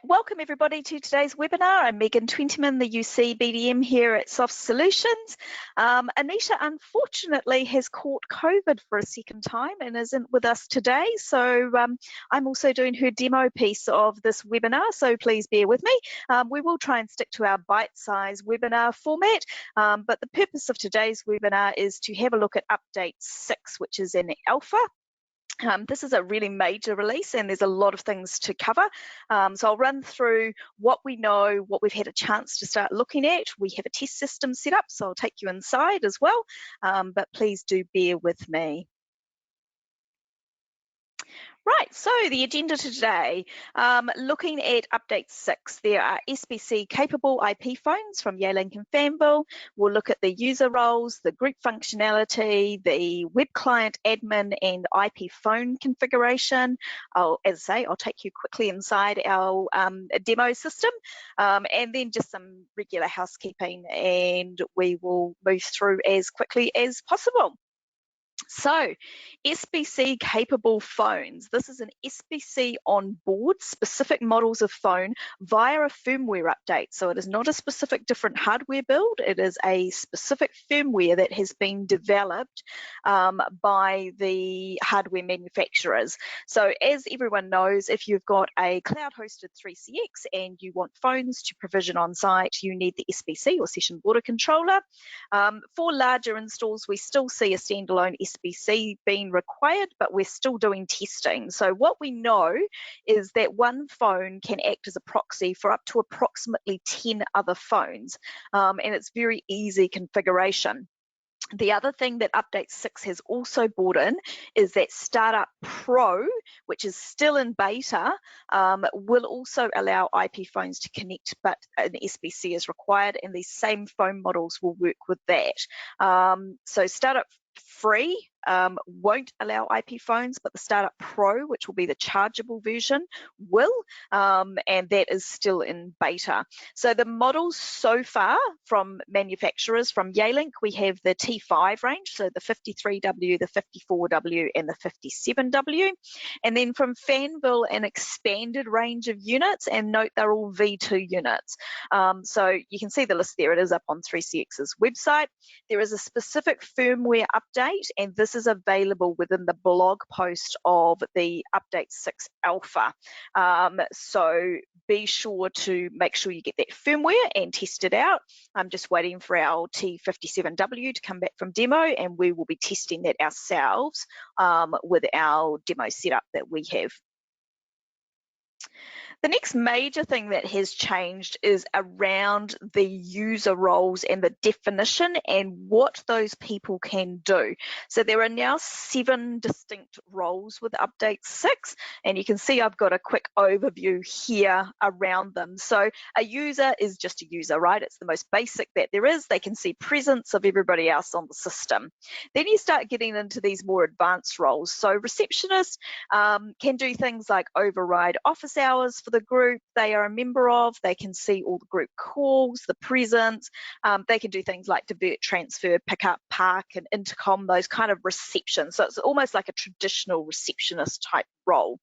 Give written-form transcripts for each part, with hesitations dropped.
welcome everybody to today's webinar. I'm Megan Twentyman, the UC BDM here at Soft Solutions. Anita unfortunately has caught COVID for a second time and isn't with us today, so I'm also doing her demo piece of this webinar, so please bear with me. We will try and stick to our bite-sized webinar format, but the purpose of today's webinar is to have a look at update 6, which is in alpha. This is a really major release and there's a lot of things to cover. So I'll run through what we know, what we've had a chance to start looking at. We have a test system set up, so I'll take you inside as well, but please do bear with me. Right, so the agenda today, looking at update 6, there are SBC capable IP phones from Yealink and Fanville. We'll look at the user roles, the group functionality, the web client admin and IP phone configuration. As I say, I'll take you quickly inside our demo system and then just some regular housekeeping, and we will move through as quickly as possible. So, SBC capable phones. This is an SBC on board specific models of phone via a firmware update. So it is not a specific different hardware build. It is a specific firmware that has been developed by the hardware manufacturers. So as everyone knows, if you've got a cloud hosted 3CX and you want phones to provision on site, you need the SBC or session border controller. For larger installs, we still see a standalone SBC being required, but we're still doing testing. So what we know is that one phone can act as a proxy for up to approximately 10 other phones, and it's very easy configuration. The other thing that update 6 has also brought in is that Startup Pro, which is still in beta, will also allow IP phones to connect, but an SBC is required, and these same phone models will work with that. So Startup Free won't allow IP phones, but the Startup Pro, which will be the chargeable version, will, and that is still in beta. So the models so far from manufacturers, from Yealink, we have the T5 range, so the 53W, the 54W, and the 57W. And then from Fanville, an expanded range of units, and note they're all V2 units. So you can see the list there, it is up on 3CX's website. There is a specific firmware update, and this is available within the blog post of the update 6 alpha. So be sure to make sure you get that firmware and test it out. I'm just waiting for our T57W to come back from demo, and we will be testing that ourselves with our demo setup that we have. The next major thing that has changed is around the user roles and the definition and what those people can do. So there are now 7 distinct roles with update 6, and you can see I've got a quick overview here around them. So a user is just a user, right? It's the most basic that there is. They can see presence of everybody else on the system. Then you start getting into these more advanced roles. So receptionist can do things like override office hours for the group they are a member of. They can see all the group calls, the presence. They can do things like divert, transfer, pick up, park, and intercom, those kind of reception. So it's almost like a traditional receptionist type role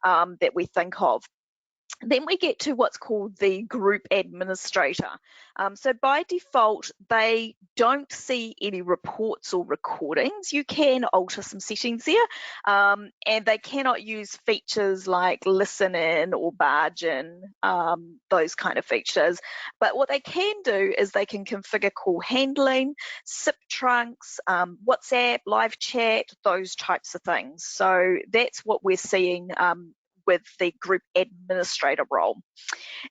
that we think of. Then we get to what's called the group administrator. So by default, they don't see any reports or recordings. You can alter some settings there, and they cannot use features like listen in or barge in, those kind of features. But what they can do is they can configure call handling, SIP trunks, WhatsApp, live chat, those types of things. So that's what we're seeing with the group administrator role.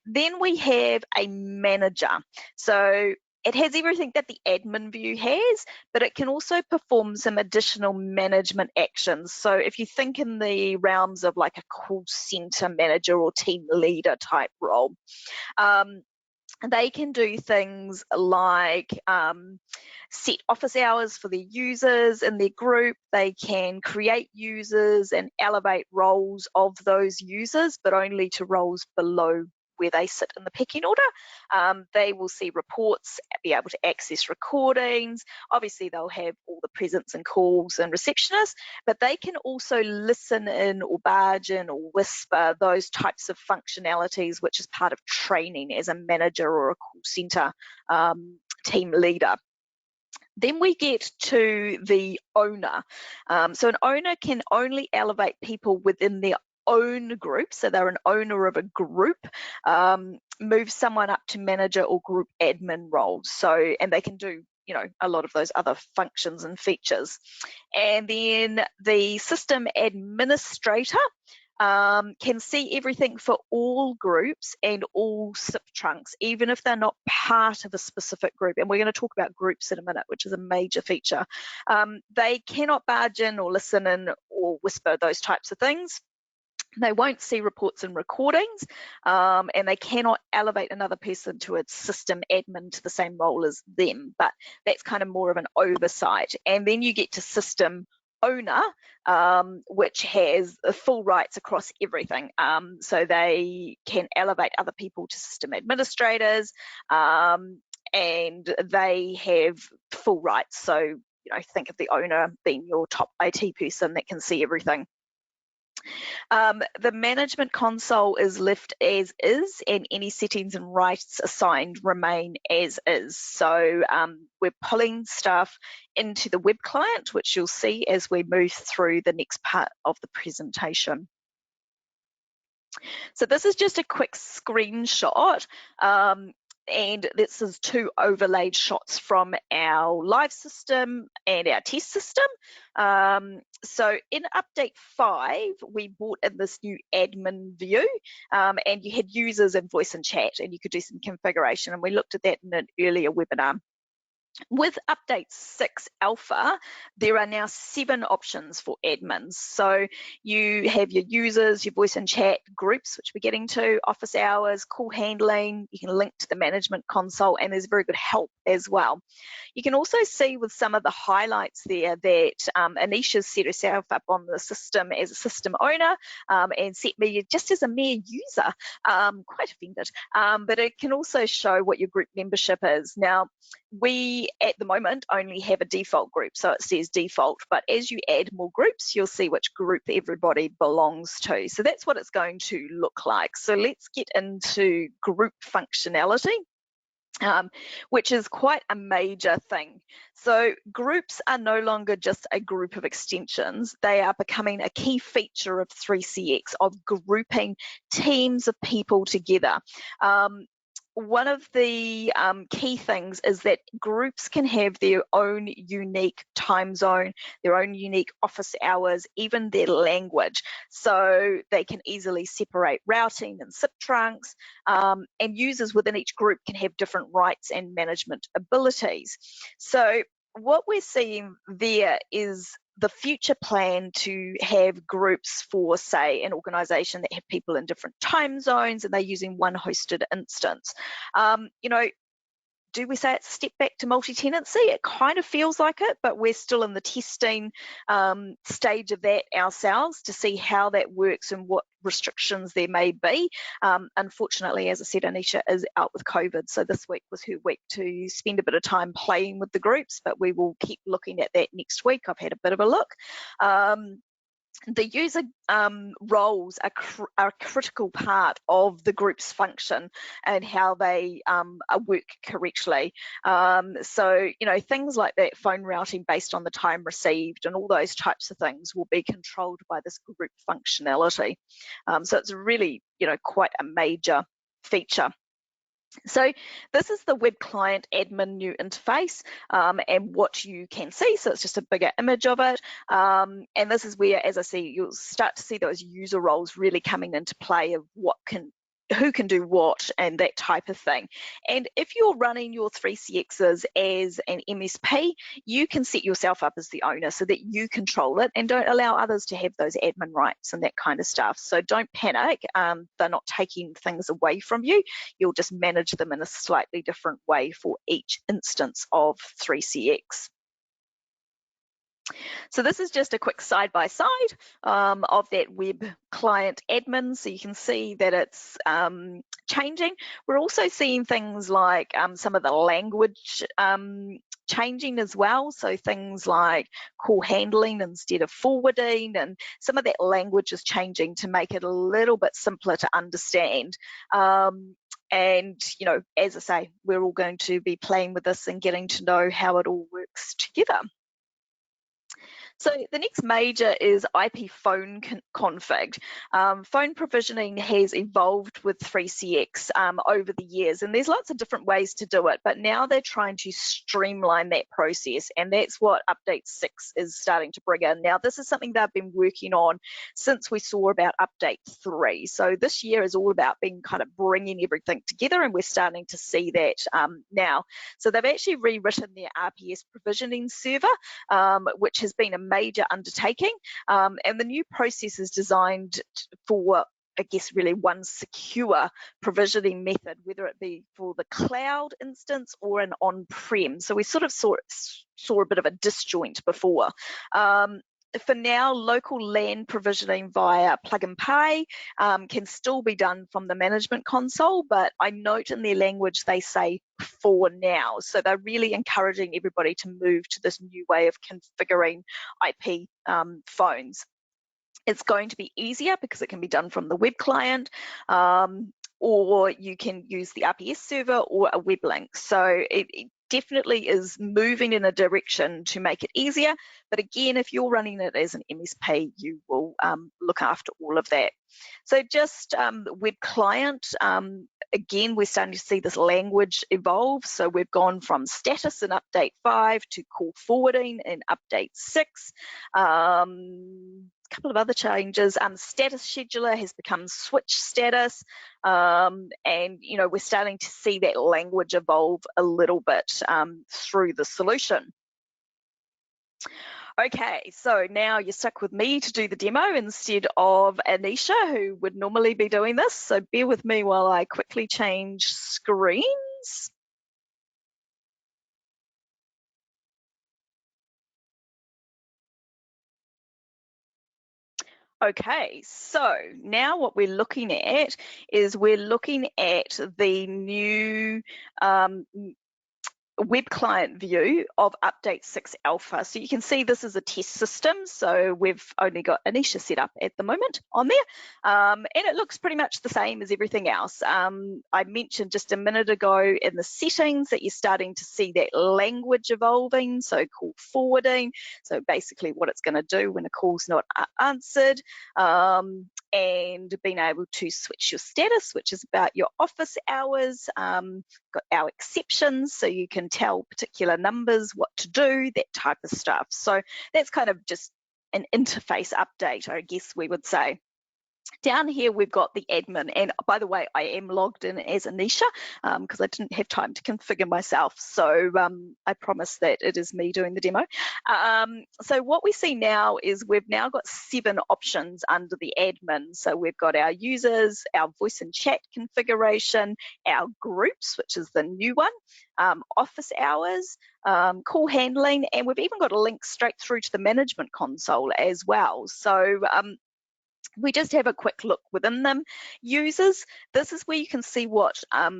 Then we have a manager. So it has everything that the admin view has, but it can also perform some additional management actions. So if you think in the realms of like a call center manager or team leader type role, they can do things like set office hours for their users in their group. They can create users and elevate roles of those users, but only to roles below where they sit in the pecking order. They will see reports, be able to access recordings. Obviously, they'll have all the presence and calls and receptionists, but they can also listen in or barge in or whisper, those types of functionalities, which is part of training as a manager or a call centre team leader. Then we get to the owner. So an owner can only elevate people within their own group, so they're an owner of a group, move someone up to manager or group admin roles. So, and they can do, you know, a lot of those other functions and features. And then the system administrator can see everything for all groups and all SIP trunks, even if they're not part of a specific group. And we're going to talk about groups in a minute, which is a major feature. They cannot barge in or listen in or whisper, those types of things. They won't see reports and recordings, and they cannot elevate another person to a system admin to the same role as them, but that's kind of more of an oversight. And then you get to system owner, which has full rights across everything. So they can elevate other people to system administrators, and they have full rights. So, you know, think of the owner being your top IT person that can see everything. The management console is left as is, and any settings and rights assigned remain as is. So we're pulling stuff into the web client, which you'll see as we move through the next part of the presentation. So this is just a quick screenshot. And this is two overlaid shots from our live system and our test system. So in update 5, we brought in this new admin view, and you had users and voice and chat, and you could do some configuration, and we looked at that in an earlier webinar. With update 6 alpha, there are now 7 options for admins. So you have your users, your voice and chat groups, which we're getting to, office hours, call handling. You can link to the management console, and there's very good help as well. You can also see with some of the highlights there that Anisha's set herself up on the system as a system owner and set me just as a mere user. Quite offended. But it can also show what your group membership is. Now, we at the moment only have a default group, so it says default, but as you add more groups, you'll see which group everybody belongs to. So that's what it's going to look like. So let's get into group functionality. Which is quite a major thing. So groups are no longer just a group of extensions. They are becoming a key feature of 3CX, of grouping teams of people together. One of the key things is that groups can have their own unique time zone, their own unique office hours, even their language. So they can easily separate routing and SIP trunks, and users within each group can have different rights and management abilities. So what we're seeing there is the future plan to have groups for, say, an organisation that have people in different time zones and they're using one hosted instance. You know, do we say it's a step back to multi-tenancy? It kind of feels like it, but we're still in the testing stage of that ourselves to see how that works and what restrictions there may be. Unfortunately, as I said, Anisha is out with COVID, so this week was her week to spend a bit of time playing with the groups, but we will keep looking at that next week. I've had a bit of a look. The user roles are a critical part of the group's function and how they work correctly. So, you know, things like that phone routing based on the time received and all those types of things will be controlled by this group functionality. So it's really, you know, quite a major feature. So this is the web client admin new interface and what you can see. So it's just a bigger image of it. And this is where, as I see, you'll start to see those user roles really coming into play of who can do what and that type of thing. And if you're running your 3CXs as an MSP, you can set yourself up as the owner so that you control it and don't allow others to have those admin rights and that kind of stuff. So don't panic. They're not taking things away from you. You'll just manage them in a slightly different way for each instance of 3CX. So this is just a quick side-by-side of that web client admin. So you can see that it's changing. We're also seeing things like some of the language changing as well. So things like call handling instead of forwarding, and some of that language is changing to make it a little bit simpler to understand. And, you know, as I say, we're all going to be playing with this and getting to know how it all works together. So the next major is IP phone config. Phone provisioning has evolved with 3CX over the years, and there's lots of different ways to do it, but now they're trying to streamline that process, and that's what update 6 is starting to bring in. Now, this is something they've been working on since we saw about update 3. So this year is all about being kind of bringing everything together, and we're starting to see that now. So they've actually rewritten their RPS provisioning server, which has been a major undertaking, and the new process is designed for, I guess, really one secure provisioning method, whether it be for the cloud instance or an on-prem. So we sort of saw a bit of a disjoint before. For now, local LAN provisioning via plug and play can still be done from the management console, but I note in their language they say for now. So they're really encouraging everybody to move to this new way of configuring IP phones. It's going to be easier because it can be done from the web client, or you can use the RPS server or a web link. So it definitely is moving in a direction to make it easier. But again, if you're running it as an MSP, you will look after all of that. So just web client, again, we're starting to see this language evolve. So we've gone from status in update 5 to call forwarding in update 6. Couple of other changes. Status scheduler has become switch status, and you know, we're starting to see that language evolve a little bit through the solution. Okay, so now you're stuck with me to do the demo instead of Anisha, who would normally be doing this. So bear with me while I quickly change screens. Okay, so now what we're looking at is we're looking at the new web client view of update 6 alpha. So you can see this is a test system, so we've only got Anisha set up at the moment on there, and it looks pretty much the same as everything else. I mentioned just a minute ago in the settings that you're starting to see that language evolving, so call forwarding, so basically what it's going to do when a call's not answered, and being able to switch your status, which is about your office hours. Got our exceptions, so you can tell particular numbers what to do, that type of stuff. So that's kind of just an interface update, I guess we would say. Down here, we've got the admin. And by the way, I am logged in as Anisha because I didn't have time to configure myself. So I promise that it is me doing the demo. So what we see now is we've now got 7 options under the admin. So we've got our users, our voice and chat configuration, our groups, which is the new one, office hours, call handling, and we've even got a link straight through to the management console as well. So we just have a quick look within them. Users, this is where you can see what a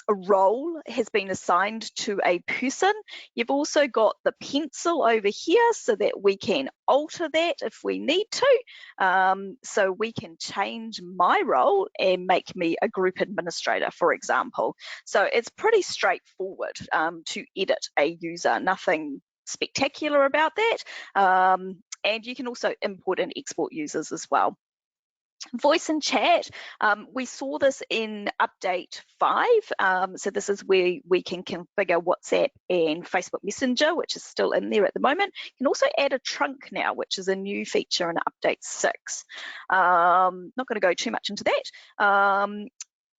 role has been assigned to a person. You've also got the pencil over here so that we can alter that if we need to. So we can change my role and make me a group administrator, for example. So it's pretty straightforward to edit a user, nothing spectacular about that. And you can also import and export users as well. Voice and chat, we saw this in update 5. So this is where we can configure WhatsApp and Facebook Messenger, which is still in there at the moment. You can also add a trunk now, which is a new feature in update 6. Not going to go too much into that.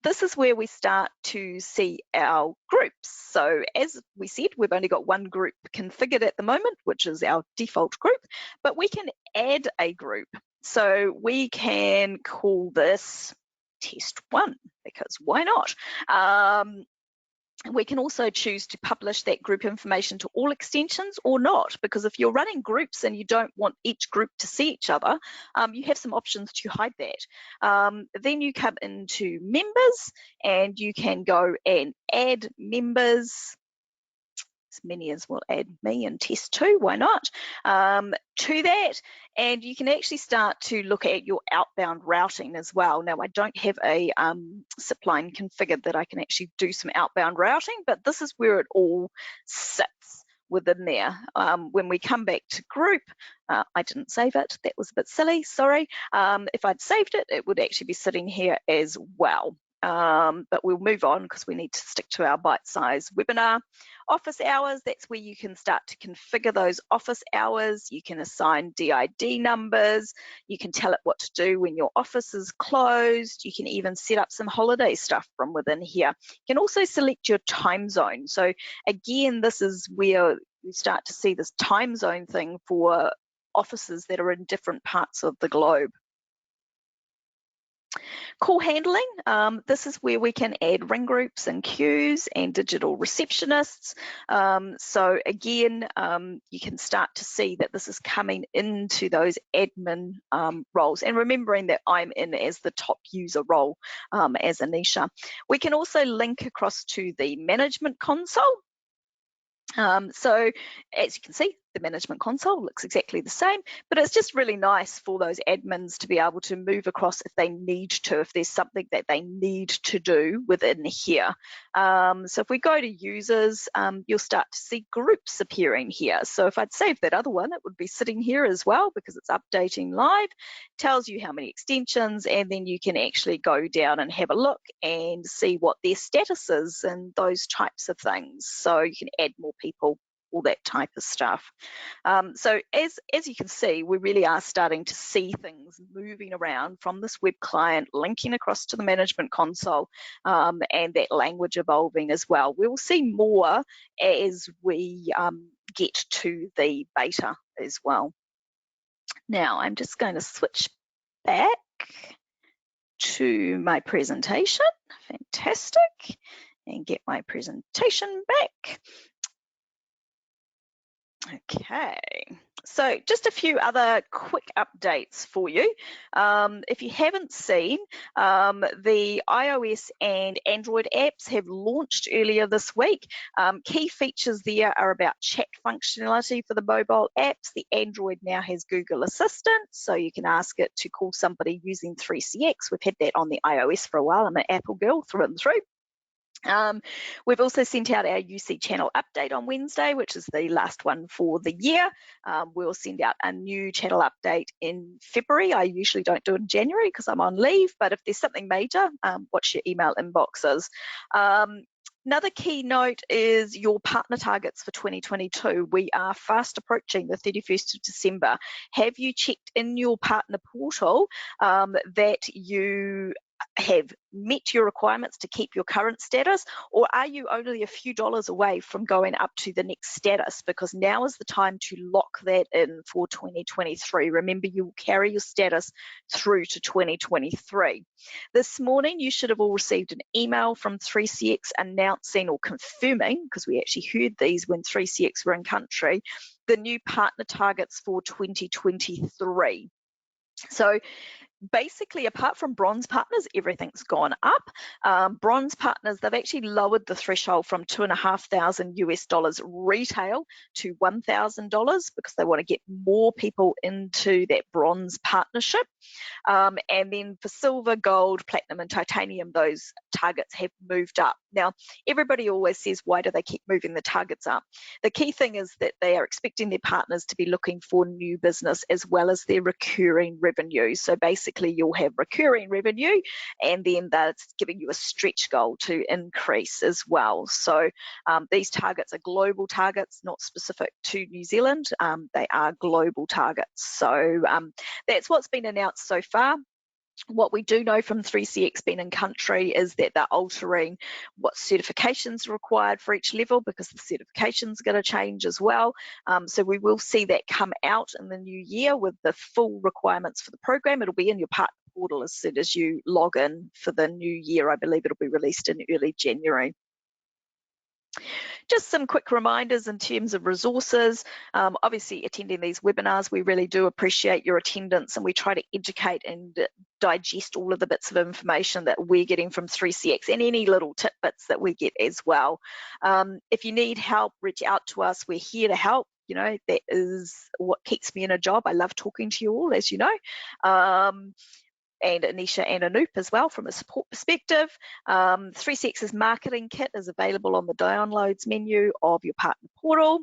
This is where we start to see our groups. So as we said, we've only got one group configured at the moment, which is our default group, but we can add a group. So we can call this test 1 because why not? We can also choose to publish that group information to all extensions or not, because if you're running groups and you don't want each group to see each other, you have some options to hide that. Then you come into members and you can go and add members, as many as will add me and test too, why not, to that. And you can actually start to look at your outbound routing as well. Now, I don't have a zip line configured that I can actually do some outbound routing, but this is where it all sits within there. When we come back to group, I didn't save it, that was a bit silly, sorry. If I'd saved it, it would actually be sitting here as well. But we'll move on because we need to stick to our bite-sized webinar. Office hours, that's where you can start to configure those office hours. You can assign DID numbers. You can tell it what to do when your office is closed. You can even set up some holiday stuff from within here. You can also select your time zone. So again, this is where you start to see this time zone thing for offices that are in different parts of the globe. Call handling, this is where we can add ring groups and queues and digital receptionists. So again, you can start to see that this is coming into those admin roles, and remembering that I'm in as the top user role as Anisha. We can also link across to the management console. So as you can see, the management console looks exactly the same, but it's just really nice for those admins to be able to move across if they need to, if there's something that they need to do within here. So if we go to users, you'll start to see groups appearing here. So if I'd saved that other one, it would be sitting here as well because it's updating live, tells you how many extensions, and then you can actually go down and have a look and see what their status is and those types of things. So you can add more people, all that type of stuff. So as you can see, we really are starting to see things moving around from this web client, linking across to the management console, and that language evolving as well. We'll see more as we get to the beta as well. Now, I'm just going to switch back to my presentation. Fantastic. And get my presentation back. Okay, so just a few other quick updates for you. If you haven't seen, the iOS and Android apps have launched earlier this week. Key features there are about chat functionality for the mobile apps. The Android now has Google Assistant, so you can ask it to call somebody using 3CX. We've had that on the iOS for a while. I'm an Apple girl through and through. We've also sent out our UC channel update on Wednesday, which is the last one for the year. We'll send out a new channel update in February. I usually don't do it in January because I'm on leave, but if there's something major, watch your email inboxes. Another key note is your partner targets for 2022. We are fast approaching the 31st of December. Have you checked in your partner portal that you have met your requirements to keep your current status, or are you only a few dollars away from going up to the next status? Because now is the time to lock that in for 2023. Remember, you will carry your status through to 2023. This morning, you should have all received an email from 3CX announcing or confirming, because we actually heard these when 3CX were in country, the new partner targets for 2023. So basically, apart from bronze partners, everything's gone up. Bronze partners, they've actually lowered the threshold from $2,500 US retail to $1,000 because they want to get more people into that bronze partnership. And then for silver, gold, platinum, and titanium, those targets have moved up. Now, everybody always says, why do they keep moving the targets up? The key thing is that they are expecting their partners to be looking for new business as well as their recurring revenue. So basically, you'll have recurring revenue, and then that's giving you a stretch goal to increase as well. So these targets are global targets, not specific to New Zealand. They are global targets. So that's what's been announced so far. What we do know from 3CX being in country is that they're altering what certifications are required for each level, because the certifications are going to change as well. So we will see that come out in the new year with the full requirements for the program. It'll be in your partner portal as soon as you log in for the new year. I believe it'll be released in early January. Just some quick reminders in terms of resources. Obviously, attending these webinars, we really do appreciate your attendance, and we try to educate and digest all of the bits of information that we're getting from 3CX and any little tidbits that we get as well. If you need help, reach out to us. We're here to help. You know, that is what keeps me in a job. I love talking to you all, as you know. And Anisha and Anoop as well from a support perspective. 3CX's marketing kit is available on the downloads menu of your partner portal.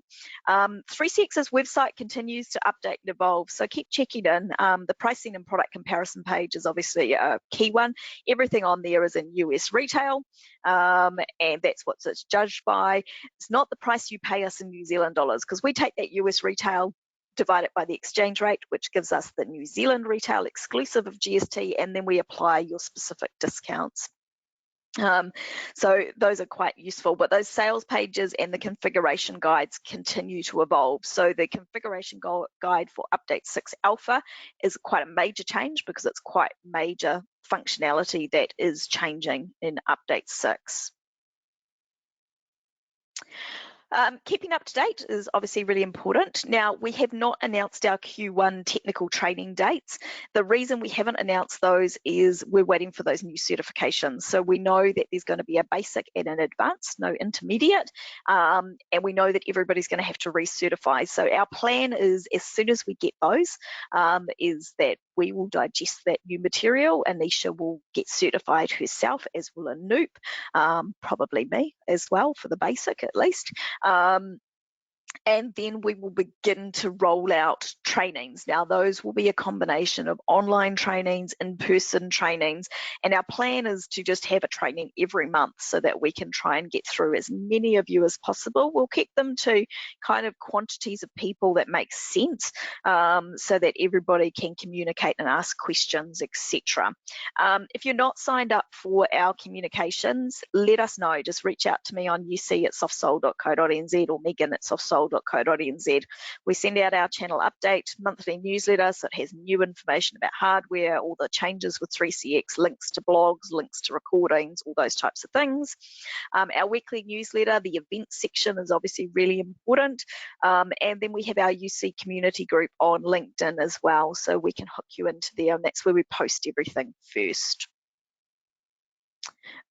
3CX's website continues to update and evolve, so keep checking in. The pricing and product comparison page is obviously a key one. Everything on there is in US retail, and that's what it's judged by. It's not the price you pay us in New Zealand dollars, because we take that US retail, divide it by the exchange rate, which gives us the New Zealand retail exclusive of GST, and then we apply your specific discounts. So those are quite useful, but those sales pages and the configuration guides continue to evolve. So the configuration guide for update 6 alpha is quite a major change, because it's quite major functionality that is changing in update 6. Keeping up to date is obviously really important. Now, we have not announced our Q1 technical training dates. The reason we haven't announced those is we're waiting for those new certifications. So we know that there's going to be a basic and an advanced, no intermediate, and we know that everybody's going to have to recertify. So our plan is, as soon as we get those, is that we will digest that new material. Anisha will get certified herself, as will Anoop, probably me as well for the basic at least. And then we will begin to roll out trainings. Now, those will be a combination of online trainings, in-person trainings, and our plan is to just have a training every month so that we can try and get through as many of you as possible. We'll keep them to kind of quantities of people that make sense, so that everybody can communicate and ask questions, etc. If you're not signed up for our communications, let us know. Just reach out to me on uc@softsoul.co.nz or Megan at softsoul.co.nz. We send out our channel update monthly newsletter, so it has new information about hardware, all the changes with 3CX, links to blogs, links to recordings, all those types of things. Our weekly newsletter, the events section, is obviously really important, and then we have our UC community group on LinkedIn as well, so we can hook you into there, and that's where we post everything first.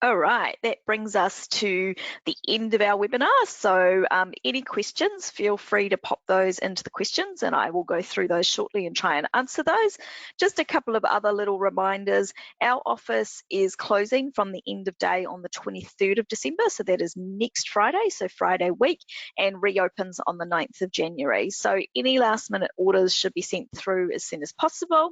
All right, that brings us to the end of our webinar. So any questions, feel free to pop those into the questions, and I will go through those shortly and try and answer those. Just a couple of other little reminders. Our office is closing from the end of day on the 23rd of December, so that is next Friday, so Friday week, and reopens on the 9th of January. So any last minute orders should be sent through as soon as possible.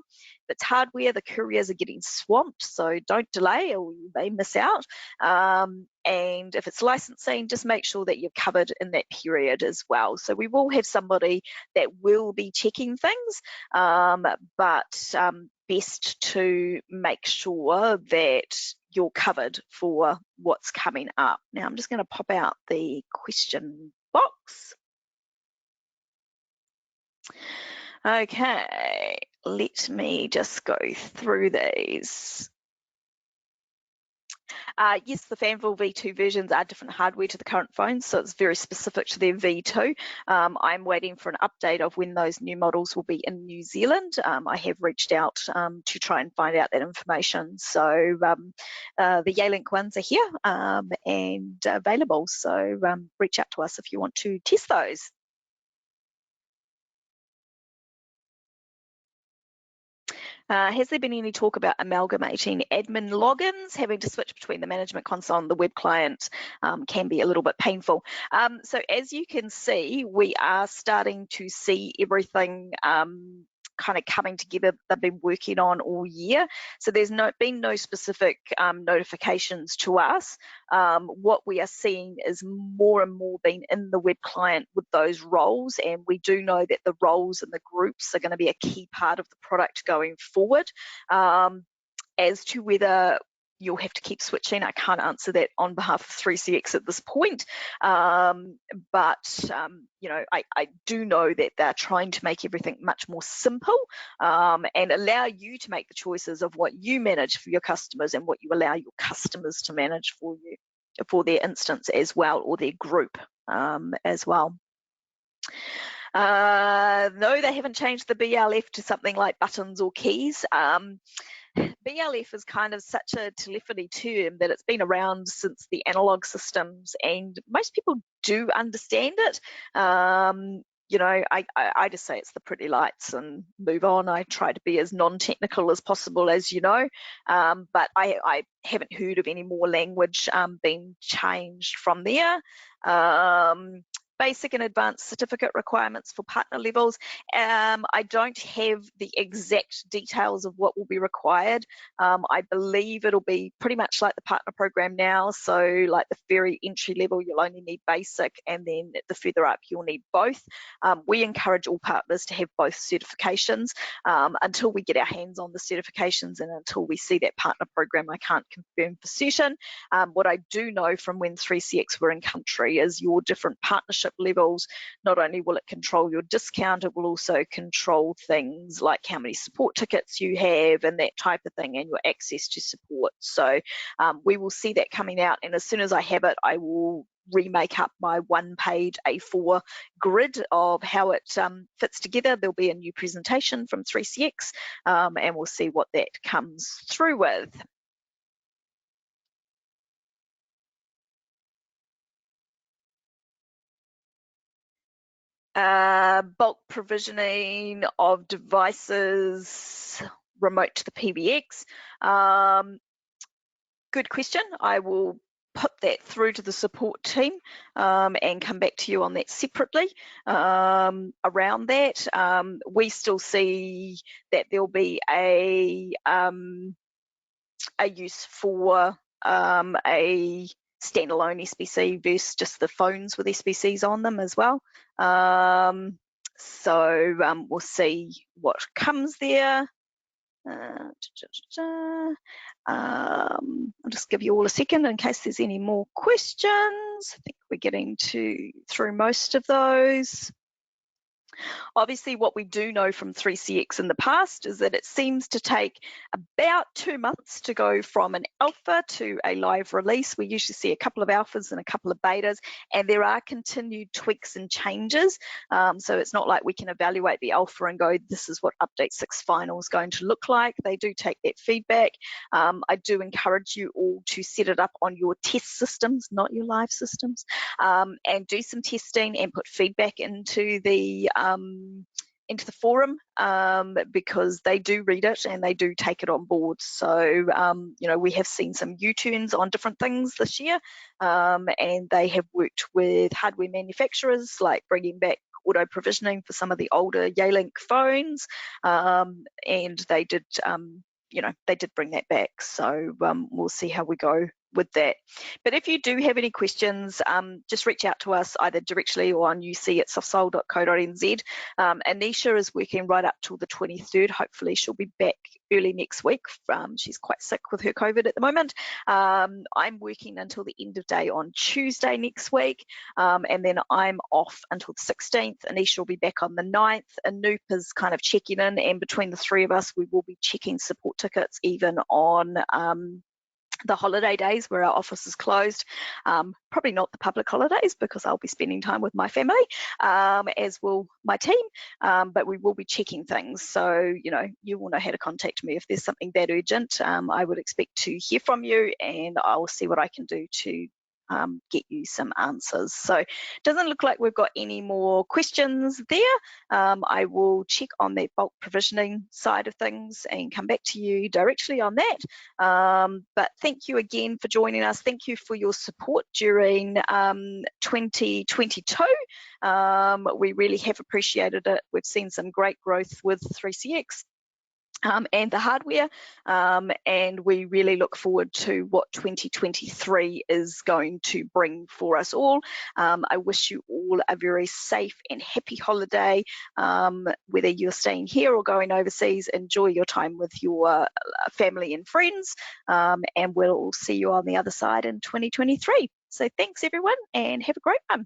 If it's hardware, the couriers are getting swamped, so don't delay or you may miss out. And if it's licensing, just make sure that you're covered in that period as well. So we will have somebody that will be checking things, but best to make sure that you're covered for what's coming up. Now I'm just going to pop out the question box. Okay, let me just go through these. Yes, the Fanville V2 versions are different hardware to the current phones, so it's very specific to their V2. I'm waiting for an update of when those new models will be in New Zealand. I have reached out to try and find out that information. So the Yealink ones are here and available, so reach out to us if you want to test those. Has there been any talk about amalgamating admin logins? Having to switch between the management console and the web client can be a little bit painful. So as you can see, we are starting to see everything kind of coming together. They've been working on all year, so there's been no specific notifications to us. What we are seeing is more and more being in the web client with those roles, and we do know that the roles and the groups are going to be a key part of the product going forward. As to whether you'll have to keep switching, I can't answer that on behalf of 3CX at this point, but you know, I do know that they're trying to make everything much more simple and allow you to make the choices of what you manage for your customers and what you allow your customers to manage for you. for their instance as well, or their group as well. No, they haven't changed the BLF to something like buttons or keys. BLF is kind of such a telephony term that it's been around since the analog systems, and most people do understand it. You know, I just say it's the pretty lights and move on. I try to be as non-technical as possible, as you know, but I haven't heard of any more language being changed from there. Basic and advanced certificate requirements for partner levels. I don't have the exact details of what will be required. I believe it'll be pretty much like the partner program now. So like the very entry level, you'll only need basic, and then the further up, you'll need both. We encourage all partners to have both certifications. Until we get our hands on the certifications and until we see that partner program, I can't confirm for certain. What I do know from when 3CX were in country is your different partnership levels, not only will it control your discount, it will also control things like how many support tickets you have and that type of thing, and your access to support. So we will see that coming out, and as soon as I have it, I will remake up my one-page A4 grid of how it fits together. There'll be a new presentation from 3CX, and we'll see what that comes through with. Bulk provisioning of devices remote to the PBX. Good question. I will put that through to the support team and come back to you on that separately. Around that, we still see that there'll be a use for a standalone SBC versus just the phones with SBCs on them as well. So we'll see what comes there. I'll just give you all a second in case there's any more questions. I think we're getting through most of those. Obviously, what we do know from 3CX in the past is that it seems to take about 2 months to go from an alpha to a live release. We usually see a couple of alphas and a couple of betas, and there are continued tweaks and changes. So it's not like we can evaluate the alpha and go, this is what update 6 final is going to look like. They do take that feedback. I do encourage you all to set it up on your test systems, not your live systems, and do some testing and put feedback into the forum, because they do read it and they do take it on board. So you know, we have seen some U-turns on different things this year, and they have worked with hardware manufacturers, like bringing back auto provisioning for some of the older Yealink phones, and they did you know, they did bring that back. So we'll see how we go with that. But if you do have any questions, just reach out to us either directly or on uc@softsoul.co.nz. Anisha is working right up till the 23rd. Hopefully she'll be back early next week. She's quite sick with her COVID at the moment. I'm working until the end of day on Tuesday next week, and then I'm off until the 16th. Anisha will be back on the 9th. Anoop is kind of checking in, and between the three of us, we will be checking support tickets even on the holiday days where our office is closed. Probably not the public holidays, because I'll be spending time with my family, as will my team, but we will be checking things. So, you know, you will know how to contact me if there's something that urgent. I would expect to hear from you, and I'll see what I can do to get you some answers. So it doesn't look like we've got any more questions there. I will check on that bulk provisioning side of things and come back to you directly on that. But thank you again for joining us. Thank you for your support during 2022. We really have appreciated it. We've seen some great growth with 3CX. And the hardware, and we really look forward to what 2023 is going to bring for us all. I wish you all a very safe and happy holiday, whether you're staying here or going overseas. Enjoy your time with your family and friends, and we'll see you on the other side in 2023. So thanks everyone, and have a great one.